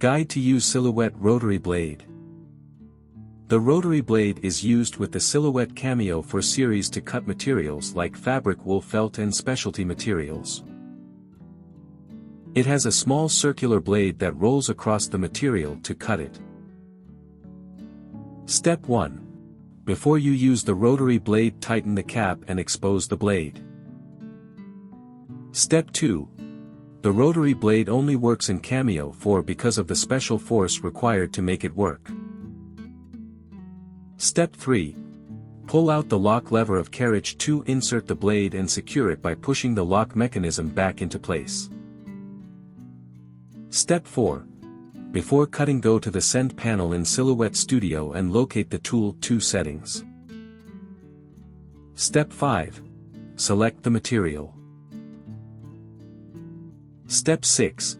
Guide to use Silhouette Rotary Blade. The rotary blade is used with the Silhouette Cameo for series to cut materials like fabric, wool, felt and specialty materials. It has a small circular blade that rolls across the material to cut it. Step 1. Before you use the rotary blade, tighten the cap and expose the blade. Step 2. The rotary blade only works in Cameo 4 because of the special force required to make it work. Step 3. Pull out the lock lever of carriage 2. Insert the blade and secure it by pushing the lock mechanism back into place. Step 4. Before cutting, go to the Send panel in Silhouette Studio and locate the Tool 2 settings. Step 5. Select the material. Step 6.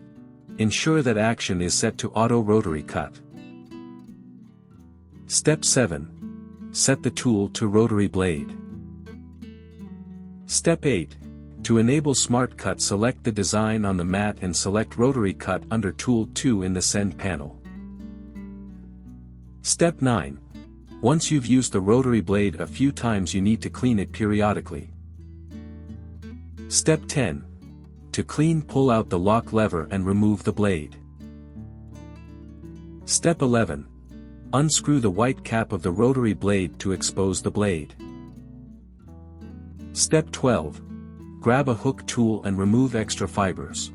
Ensure that action is set to Auto Rotary Cut. Step 7. Set the tool to Rotary Blade. Step 8. To enable Smart Cut, select the design on the mat and select Rotary Cut under Tool 2 in the Send panel. Step 9. Once you've used the rotary blade a few times, you need to clean it periodically. Step 10. To clean, pull out the lock lever and remove the blade. Step 11. Unscrew the white cap of the rotary blade to expose the blade. Step 12. Grab a hook tool and remove extra fibers.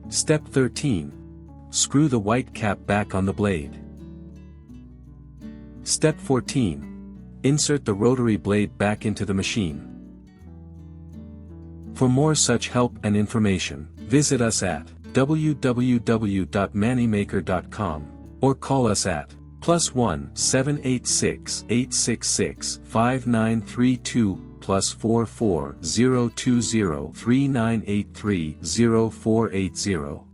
Step 13. Screw the white cap back on the blade. Step 14. Insert the rotary blade back into the machine. For more such help and information, visit us at www.mannymaker.com or call us at +1 786 866 5932 +44 020 3983 0480.